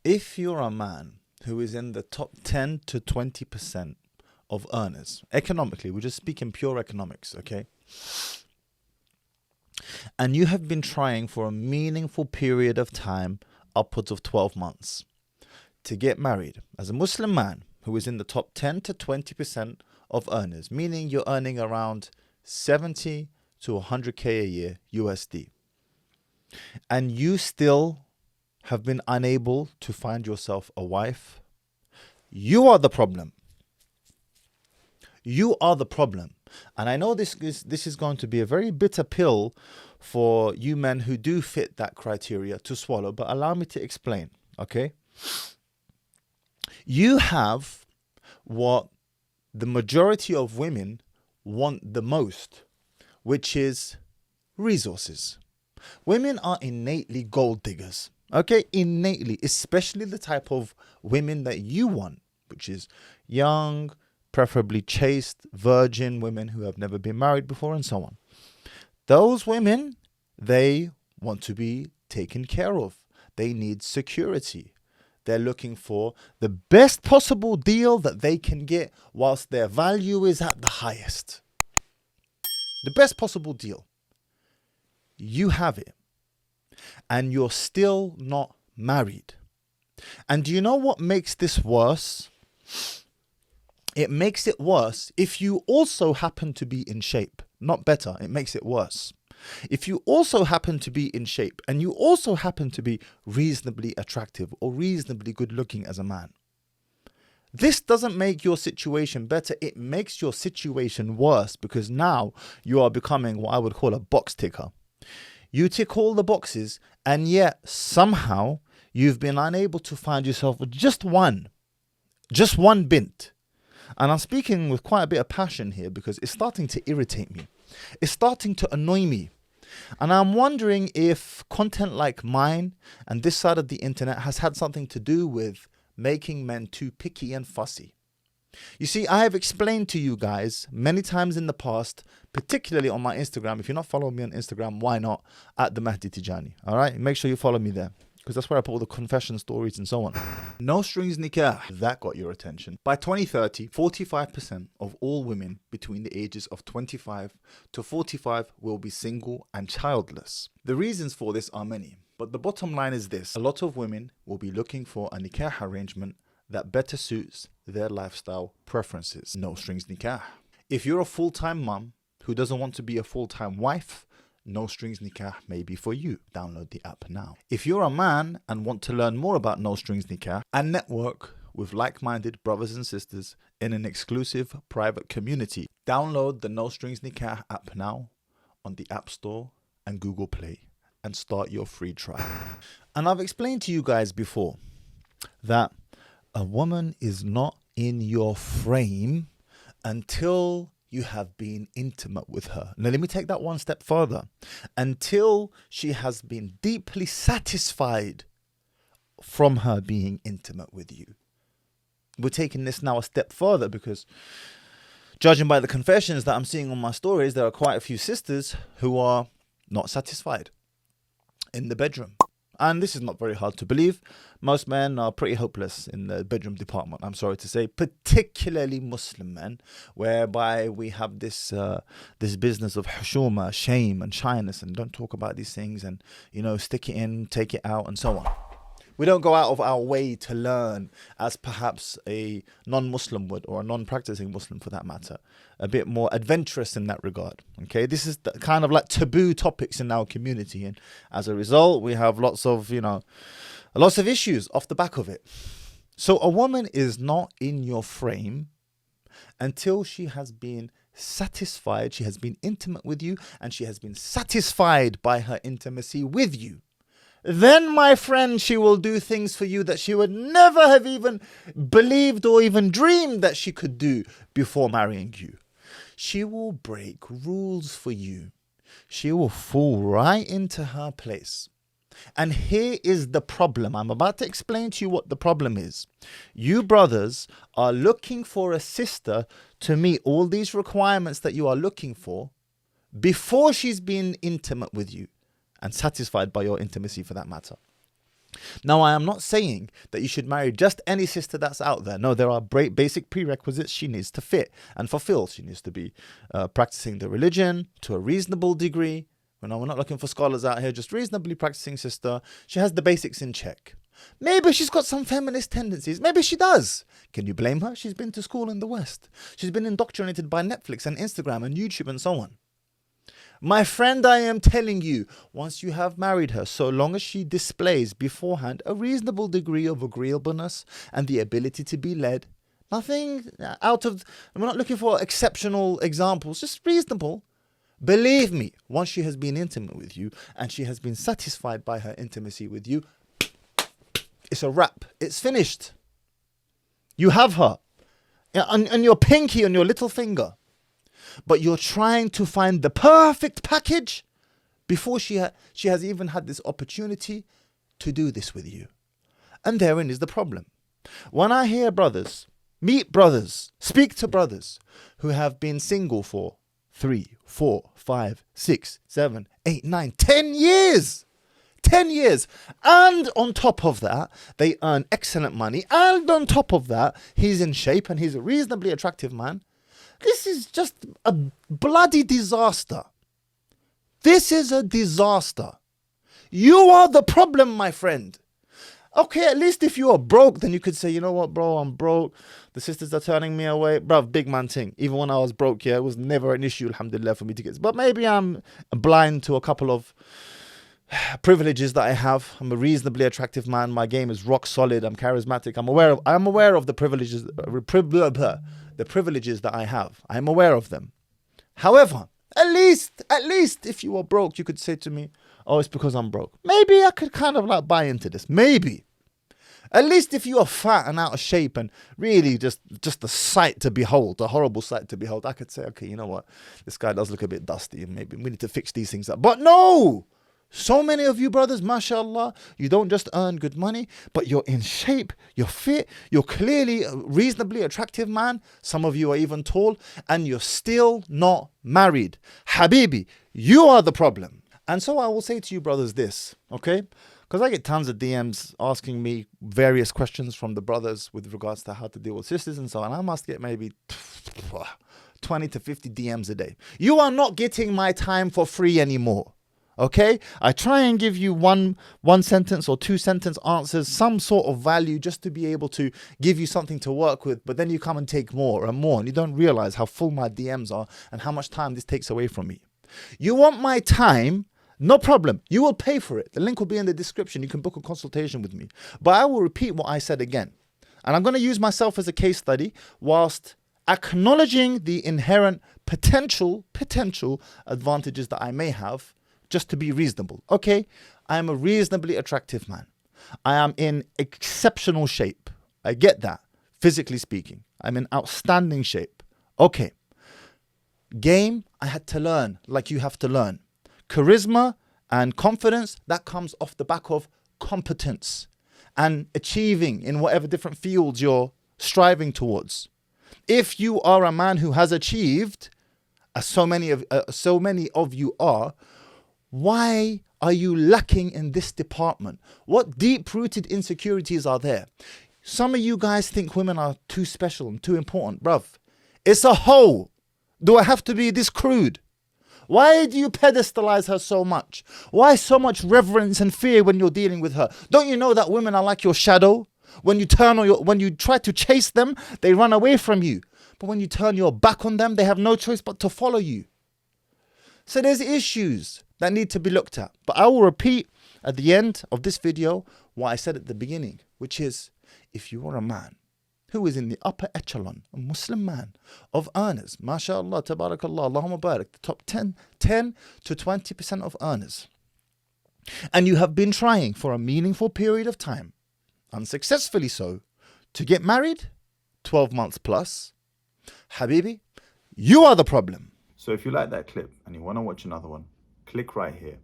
If you're a man who is in the top 10 to 20% of earners, economically, we're just speaking pure economics, okay? And you have been trying for a meaningful period of time, upwards of 12 months, to get married as a Muslim man who is in the top 10 to 20% of earners, meaning you're earning around 70 to 100K a year USD, and you still have been unable to find yourself a wife, you are the problem. You are the problem. And I know this is going to be a very bitter pill for you men who do fit that criteria to swallow, but allow me to explain, okay? You have what the majority of women want the most, which is resources. Women are innately gold diggers, okay? Innately, especially the type of women that you want, which is young, preferably chaste, virgin women who have never been married before and so on. Those women, they want to be taken care of. They need security. They're looking for the best possible deal that they can get whilst their value is at the highest. The best possible deal. You have it. And you're still not married. And do you know what makes this worse? It makes it worse if you also happen to be in shape. Not better, it makes it worse. If you also happen to be in shape and you also happen to be reasonably attractive or reasonably good looking as a man, this doesn't make your situation better. It makes your situation worse, because now you are becoming what I would call a box ticker. You tick all the boxes, and yet somehow you've been unable to find yourself just one bint. And I'm speaking with quite a bit of passion here because it's starting to irritate me. It's starting to annoy me. And I'm wondering if content like mine and this side of the internet has had something to do with making men too picky and fussy. You see, I have explained to you guys many times in the past, particularly on my Instagram. If you're not following me on Instagram, why not? At the Mahdi Tijani. All right? Make sure you follow me there, because that's where I put all the confession stories and so on. No strings nikah. That got your attention. By 2030, 45% of all women between the ages of 25 to 45 will be single and childless. The reasons for this are many, but the bottom line is this. A lot of women will be looking for a nikah arrangement that better suits their lifestyle preferences. No strings nikah. If you're a full-time mum who doesn't want to be a full-time wife, No Strings Nikah may be for you. Download the app now. If you're a man and want to learn more about No Strings Nikah and network with like-minded brothers and sisters in an exclusive private community, download the No Strings Nikah app now on the App Store and Google Play and start your free trial. And I've explained to you guys before that a woman is not in your frame until you have been intimate with her. Now, let me take that one step further. Until she has been deeply satisfied from her being intimate with you. We're taking this now a step further because, judging by the confessions that I'm seeing on my stories, there are quite a few sisters who are not satisfied in the bedroom. And this is not very hard to believe. Most men are pretty hopeless in the bedroom department, I'm sorry to say, particularly Muslim men, whereby we have this business of hushuma, shame and shyness, and don't talk about these things, and, you know, stick it in, take it out, and so on. We don't go out of our way to learn as perhaps a non-Muslim would, or a non-practicing Muslim for that matter. A bit more adventurous in that regard. Okay, this is the kind of like taboo topics in our community, and as a result, we have lots of issues off the back of it. So a woman is not in your frame until she has been satisfied, she has been intimate with you, and she has been satisfied by her intimacy with you. Then, my friend, she will do things for you that she would never have even believed or even dreamed that she could do before marrying you. She will break rules for you. She will fall right into her place. And here is the problem. I'm about to explain to you what the problem is. You brothers are looking for a sister to meet all these requirements that you are looking for before she's been intimate with you and satisfied by your intimacy for that matter. Now, I am not saying that you should marry just any sister that's out there. No, there are basic prerequisites she needs to fit and fulfill. She needs to be practicing the religion to a reasonable degree. We're not looking for scholars out here, just reasonably practicing sister. She has the basics in check. Maybe she's got some feminist tendencies. Maybe she does. Can you blame her? She's been to school in the West. She's been indoctrinated by Netflix and Instagram and YouTube and so on. My friend, I am telling you, once you have married her, so long as she displays beforehand a reasonable degree of agreeableness and the ability to be led, nothing out of, we're not looking for exceptional examples, just reasonable. Believe me, once she has been intimate with you and she has been satisfied by her intimacy with you, it's a wrap. It's finished. You have her on your pinky, on your little finger. But you're trying to find the perfect package before she has even had this opportunity to do this with you. And therein is the problem. When I hear brothers, meet brothers, speak to brothers who have been single for 3, 4, 5, 6, 7, 8, 9, 10 years. 10 years. And on top of that, they earn excellent money. And on top of that, he's in shape and he's a reasonably attractive man. This is just a bloody disaster. This is a disaster. You are the problem, my friend. Okay, at least if you are broke, then you could say, you know what, bro, I'm broke. The sisters are turning me away. Bruv, big man thing. Even when I was broke, yeah, it was never an issue, alhamdulillah, for me to get. But maybe I'm blind to a couple of privileges that I have. I'm a reasonably attractive man. My game is rock solid. I'm charismatic. I'm aware of the privileges that I have. I'm aware of them. However, at least if you were broke, you could say to me, oh, it's because I'm broke. Maybe I could kind of like buy into this. Maybe. At least if you are fat and out of shape and really just a sight to behold, a horrible sight to behold, I could say, okay, you know what? This guy does look a bit dusty and maybe we need to fix these things up. But no! So many of you brothers, mashallah, you don't just earn good money, but you're in shape, you're fit, you're clearly a reasonably attractive man. Some of you are even tall, and you're still not married. Habibi, you are the problem. And so I will say to you brothers this, okay? Because I get tons of DMs asking me various questions from the brothers with regards to how to deal with sisters and so on. I must get maybe 20 to 50 DMs a day. You are not getting my time for free anymore. Okay, I try and give you one sentence or 2 sentence answers, some sort of value just to be able to give you something to work with. But then you come and take more and more, and you don't realize how full my DMs are and how much time this takes away from me. You want my time? No problem. You will pay for it. The link will be in the description. You can book a consultation with me. But I will repeat what I said again. And I'm going to use myself as a case study whilst acknowledging the inherent potential advantages that I may have, just to be reasonable. Okay, I am a reasonably attractive man. I am in exceptional shape. I get that, physically speaking. I'm in outstanding shape. Okay. Game, I had to learn, like you have to learn. Charisma and confidence, that comes off the back of competence and achieving in whatever different fields you're striving towards. If you are a man who has achieved, as so many of you are, why are you lacking in this department? What deep-rooted insecurities are there? Some of you guys think women are too special and too important. Bruv, it's a hoe. Do I have to be this crude? Why do you pedestalize her so much? Why so much reverence and fear when you're dealing with her? Don't you know that women are like your shadow? When you try to chase them, they run away from you. But when you turn your back on them, they have no choice but to follow you. So there's issues that need to be looked at. But I will repeat at the end of this video what I said at the beginning, which is, if you are a man who is in the upper echelon, a Muslim man of earners, mashallah, tabarakallah, Allahumma barak, the top 10 to 20% of earners, and you have been trying for a meaningful period of time, unsuccessfully so, to get married, 12 months plus, Habibi, you are the problem. So if you like that clip and you want to watch another one, click right here.